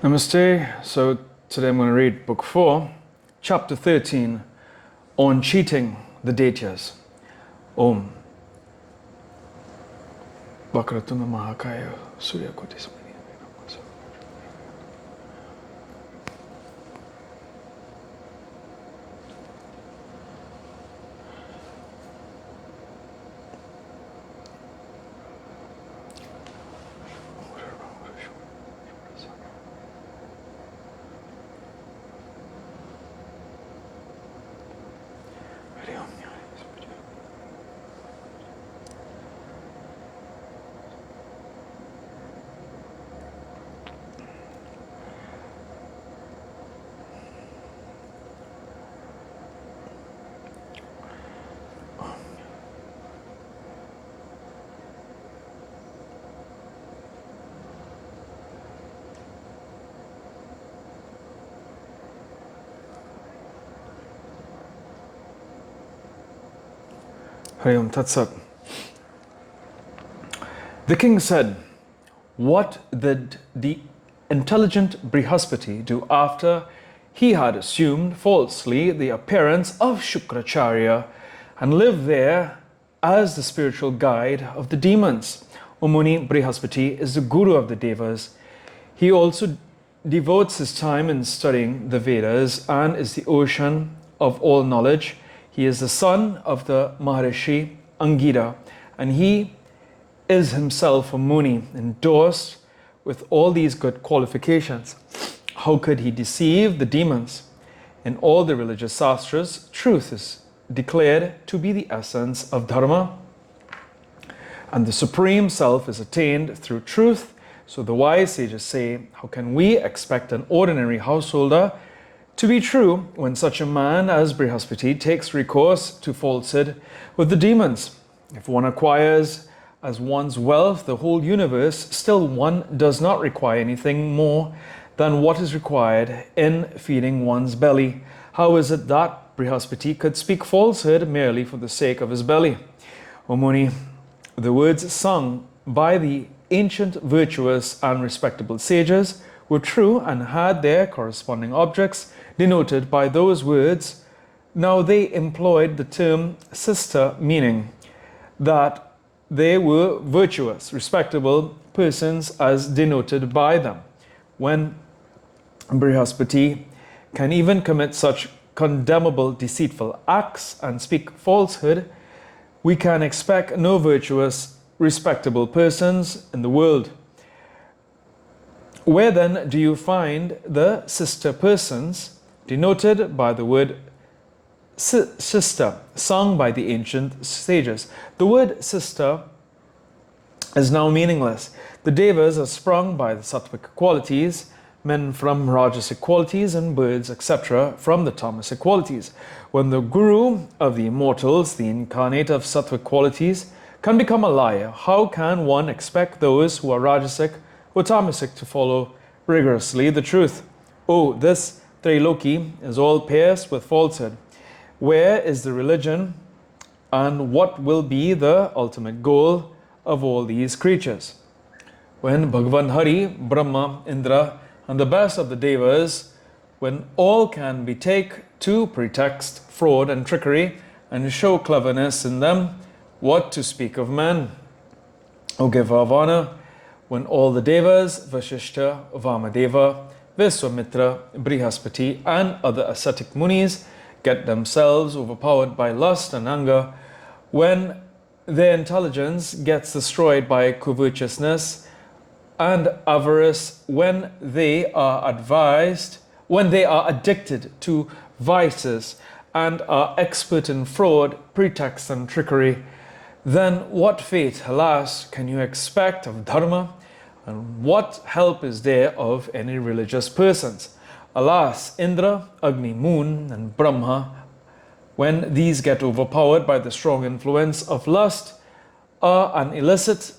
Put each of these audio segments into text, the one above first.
Namaste. So today I'm going to read Book 4, Chapter 13, on cheating the Daityas. Om. Bhagavatam Maha Surya Koti Samani. Hari Om Tat Sat. The king said, "What did the intelligent Brihaspati do after he had assumed falsely the appearance of Shukracharya and lived there as the spiritual guide of the demons? O Muni, Brihaspati is the guru of the Devas. He also devotes his time in studying the Vedas and is the ocean of all knowledge. He is the son of the Maharishi Angida, and he is himself a Muni, endorsed with all these good qualifications. How could he deceive the demons? In all the religious sastras, truth is declared to be the essence of Dharma, and the Supreme Self is attained through truth. So the wise sages say, how can we expect an ordinary householder to be true when such a man as Brihaspati takes recourse to falsehood with the demons? If one acquires as one's wealth the whole universe, still one does not require anything more than what is required in feeding one's belly. How is it that Brihaspati could speak falsehood merely for the sake of his belly? O Muni, the words sung by the ancient virtuous and respectable sages were true and had their corresponding objects denoted by those words. Now they employed the term sister, meaning that they were virtuous, respectable persons as denoted by them. When Brihaspati can even commit such condemnable, deceitful acts and speak falsehood, we can expect no virtuous, respectable persons in the world. Where then do you find the sister persons denoted by the word sister, sung by the ancient sages? The word sister is now meaningless. The Devas are sprung by the sattvic qualities, men from rajasic qualities, and birds, etc., from the tamasic qualities. When the guru of the immortals, the incarnate of sattvic qualities, can become a liar, how can one expect those who are rajasic or tamasic to follow rigorously the truth? Oh, this Triloki is all pierced with falsehood. Where is the religion, and what will be the ultimate goal of all these creatures? When Bhagavan Hari, Brahma, Indra, and the best of the Devas, when all can be take to pretext fraud and trickery and show cleverness in them, what to speak of men? O giver of honor, when all the Devas, Vashishta, Vamadeva, Viswamitra, Brihaspati, and other ascetic munis get themselves overpowered by lust and anger, when their intelligence gets destroyed by covetousness and avarice, when they are addicted to vices and are expert in fraud, pretext, and trickery, then what fate, alas, can you expect of Dharma? And what help is there of any religious persons? Alas, Indra, Agni, Moon, and Brahma, when these get overpowered by the strong influence of lust, are an illicit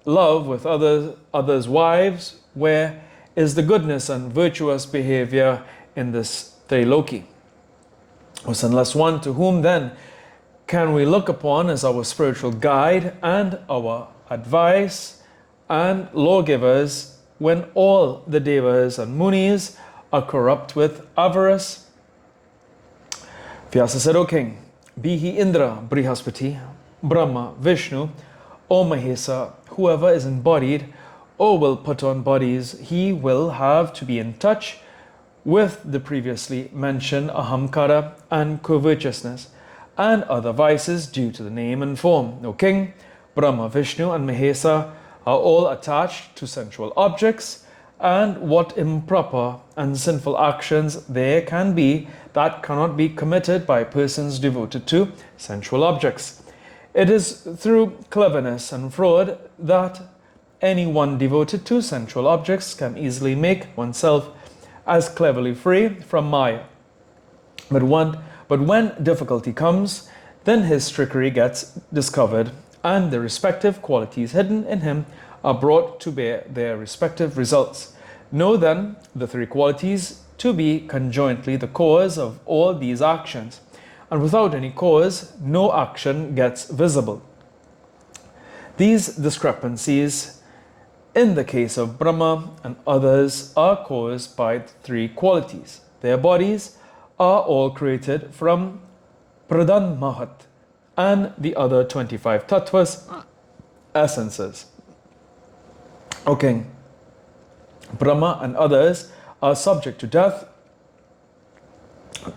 love with others' wives. Where is the goodness and virtuous behavior in this Triloki? O sinless one, to whom then can we look upon as our spiritual guide and our advice and lawgivers when all the Devas and Munis are corrupt with avarice? Vyasa said, O king, be he Indra, Brihaspati, Brahma, Vishnu, or Mahesa, whoever is embodied or will put on bodies, he will have to be in touch with the previously mentioned ahamkara and covetousness and other vices due to the name and form. O king, Brahma, Vishnu and Mahesa are all attached to sensual objects, and what improper and sinful actions there can be that cannot be committed by persons devoted to sensual objects. It is through cleverness and fraud that anyone devoted to sensual objects can easily make oneself as cleverly free from Maya. But when difficulty comes, then his trickery gets discovered, and the respective qualities hidden in him are brought to bear their respective results. Know then the three qualities to be conjointly the cause of all these actions, and without any cause, no action gets visible. These discrepancies in the case of Brahma and others are caused by three qualities. Their bodies are all created from Pradhan Mahat and the other 25 tattvas, essences. O king, Brahma and others are subject to death.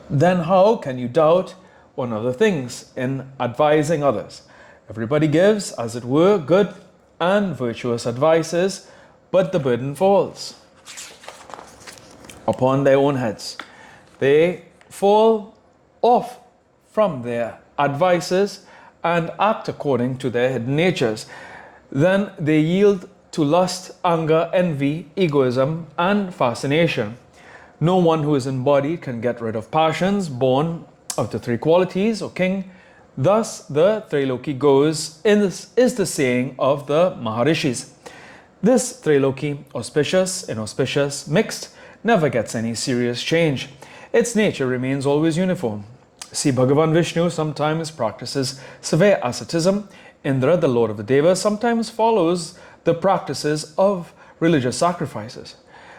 Then how can you doubt on other things in advising others? Everybody gives, as it were, good and virtuous advices, but the burden falls upon their own heads. They fall off from their advices and act according to their hidden natures. Then they yield to lust, anger, envy, egoism, and fascination. No one who is embodied can get rid of passions born of the three qualities, O king. Thus the Triloki goes, is the saying of the Maharishis. This Triloki, auspicious, inauspicious, mixed, never gets any serious change. Its nature remains always uniform. See, Bhagavan Vishnu sometimes practices severe asceticism. Indra, the lord of the Devas, sometimes follows the practices of religious sacrifices.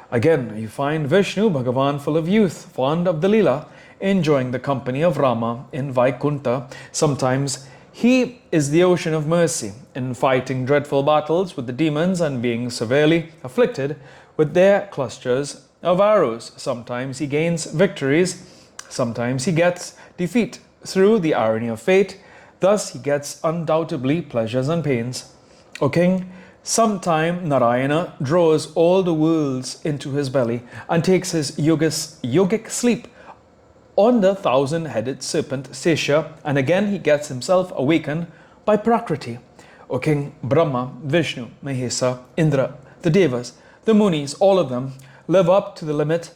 Again, you find Vishnu, Bhagavan, full of youth, fond of the Leela, enjoying the company of Rama in Vaikunta. Sometimes he is the ocean of mercy, in fighting dreadful battles with the demons and being severely afflicted with their clusters of arrows. Sometimes he gains victories, sometimes he gets defeat through the irony of fate. Thus he gets undoubtedly pleasures and pains. O king, sometime Narayana draws all the worlds into his belly and takes his yogic sleep on the 1,000-headed serpent Sesha, and again he gets himself awakened by Prakriti. O king, Brahma, Vishnu, Mahesa, Indra, the Devas, the Munis, all of them live up to the limit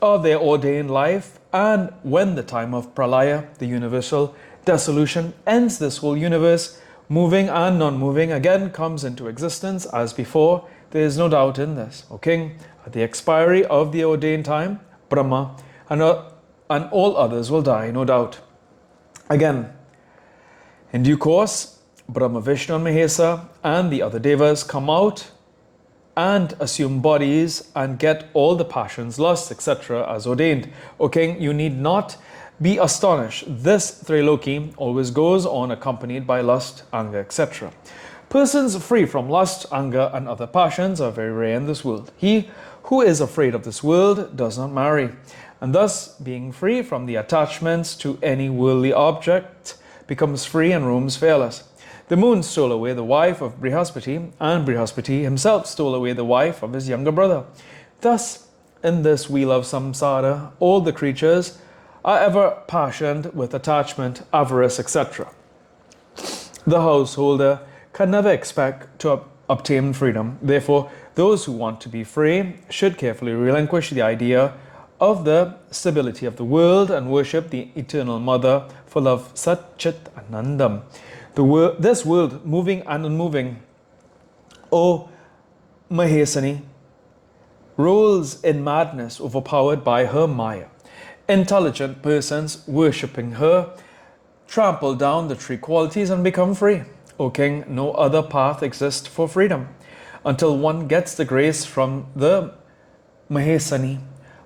of their ordained life, and when the time of Pralaya, the universal dissolution, ends, this whole universe, moving and non-moving, again comes into existence as before. There is no doubt in this. O king, at the expiry of the ordained time, Brahma and all others will die, no doubt. Again, in due course, Brahma, Vishnu and Mahesa and the other Devas come out and assume bodies and get all the passions, lusts, etc. as ordained. O king, you need not be astonished. This Triloki always goes on accompanied by lust, anger, etc. Persons free from lust, anger and other passions are very rare in this world. He who is afraid of this world does not marry, and thus, being free from the attachments to any worldly object, becomes free and roams fearless. The moon stole away the wife of Brihaspati, and Brihaspati himself stole away the wife of his younger brother. Thus, in this wheel of samsara, all the creatures are ever passioned with attachment, avarice, etc. The householder can never expect to obtain freedom. Therefore, those who want to be free should carefully relinquish the idea of the stability of the world and worship the eternal mother full of Sat Chit Anandam. This world, moving and unmoving, O Mahesani, rolls in madness overpowered by her Maya. Intelligent persons worshipping her trample down the three qualities and become free. O king, no other path exists for freedom. Until one gets the grace from the Mahesani,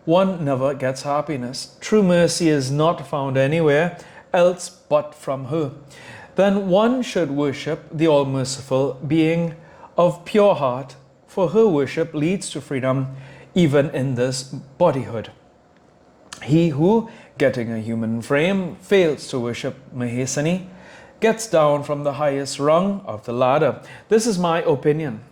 one never gets happiness. True mercy is not found anywhere else but from her. Then one should worship the all-merciful being of pure heart, for her worship leads to freedom even in this bodyhood. He who, getting a human frame, fails to worship Mahesani, gets down from the highest rung of the ladder. This is my opinion.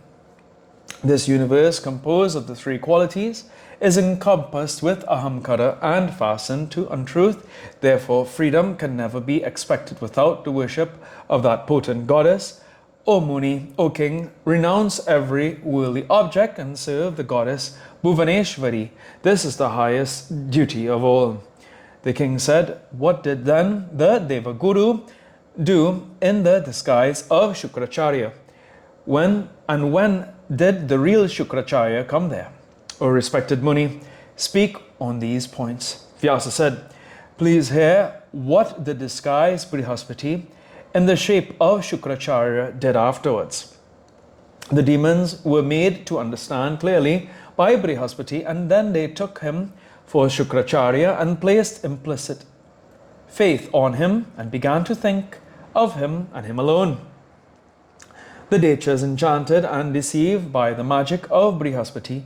This universe, composed of the three qualities, is encompassed with ahamkara and fastened to untruth. Therefore, freedom can never be expected without the worship of that potent goddess. O Muni, O King, renounce every worldly object and serve the goddess Bhuvaneshwari. This is the highest duty of all. The king said, what did then the Devaguru do in the disguise of Shukracharya? When did the real Shukracharya come there? O respected Muni, speak on these points. Vyasa said, please hear what the disguised Brihaspati in the shape of Shukracharya did afterwards. The demons were made to understand clearly by Brihaspati, and then they took him for Shukracharya and placed implicit faith on him and began to think of him and him alone. The Dechas, enchanted and deceived by the magic of Brihaspati,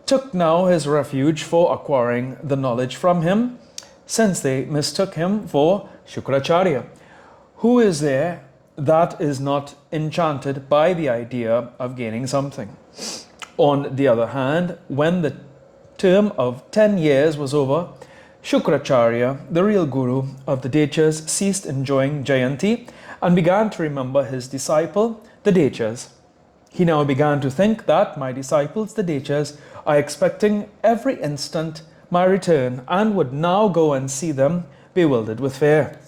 took now his refuge for acquiring the knowledge from him, since they mistook him for Shukracharya. Who is there that is not enchanted by the idea of gaining something? On the other hand, when the term of 10 years was over, Shukracharya, the real guru of the Dechas, ceased enjoying Jayanti and began to remember his disciple, the Dechas. He now began to think that my disciples, the Dechas, are expecting every instant my return and would now go and see them bewildered with fear.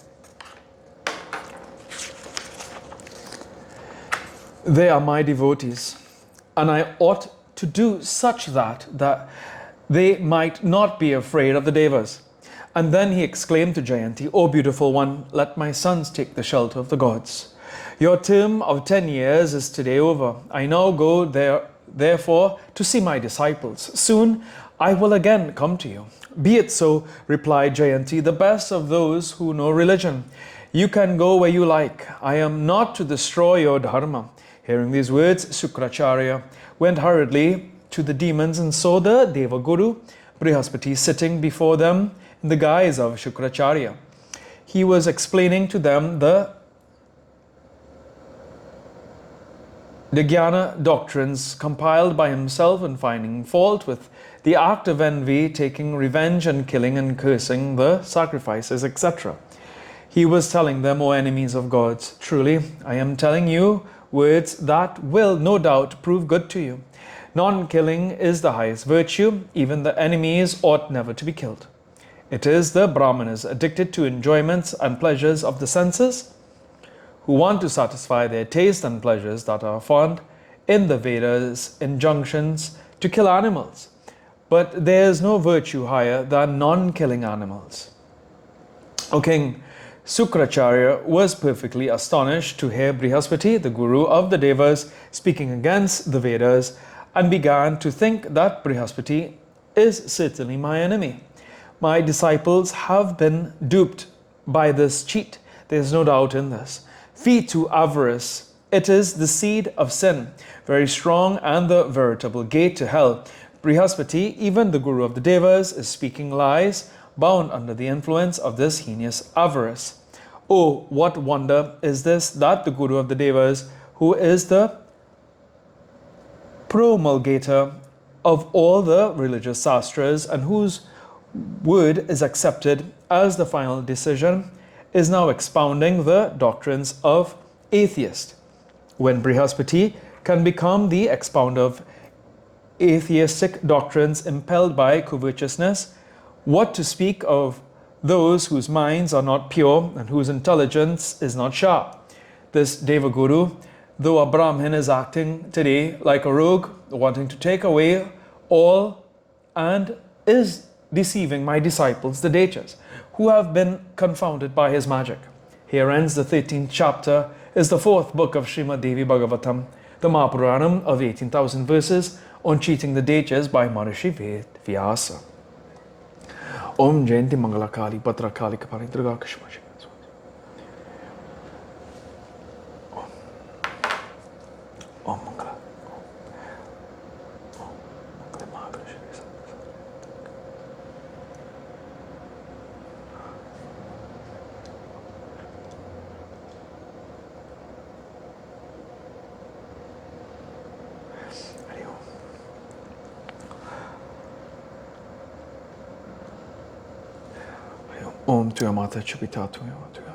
They are my devotees, and I ought to do such that they might not be afraid of the Devas. And then he exclaimed to Jayanti, O beautiful one, let my sons take the shelter of the gods. Your term of 10 years is today over. I now go therefore to see my disciples. Soon I will again come to you. Be it so, replied Jayanti, the best of those who know religion. You can go where you like. I am not to destroy your dharma. Hearing these words, Shukracharya went hurriedly to the demons and saw the Devaguru, Brihaspati, sitting before them in the guise of Shukracharya. He was explaining to them the Jnana doctrines compiled by himself and finding fault with the act of envy, taking revenge and killing and cursing the sacrifices, etc. He was telling them, O enemies of gods, truly I am telling you words that will no doubt prove good to you. Non-killing is the highest virtue. Even the enemies ought never to be killed. It is the Brahmanas addicted to enjoyments and pleasures of the senses who want to satisfy their taste and pleasures that are found in the Vedas' injunctions to kill animals. But there is no virtue higher than non-killing animals. O King, Shukracharya was perfectly astonished to hear Brihaspati, the guru of the Devas, speaking against the Vedas, and began to think that Brihaspati is certainly my enemy. My disciples have been duped by this cheat. There is no doubt in this. Feed to avarice. It is the seed of sin, very strong and the veritable gate to hell. Brihaspati, even the guru of the Devas, is speaking lies, bound under the influence of this heinous avarice. Oh, what wonder is this that the guru of the Devas, who is the promulgator of all the religious sastras and whose word is accepted as the final decision, is now expounding the doctrines of atheists. When Brihaspati can become the expounder of atheistic doctrines impelled by covetousness, what to speak of those whose minds are not pure and whose intelligence is not sharp? This Devaguru, though a Brahmin, is acting today like a rogue, wanting to take away all, and is deceiving my disciples, the Dechas, who have been confounded by his magic. Here ends the 13th chapter, is the 4th book of Srimad Devi Bhagavatam, the Mahapuranam of 18,000 verses on cheating the datas by Maharishi Vyasa. Om Jayanti Mangalakali Bhadrakali Kapali Durga Kashmashi. Om Mangala. Om Tuya Mata Chupita Tuya.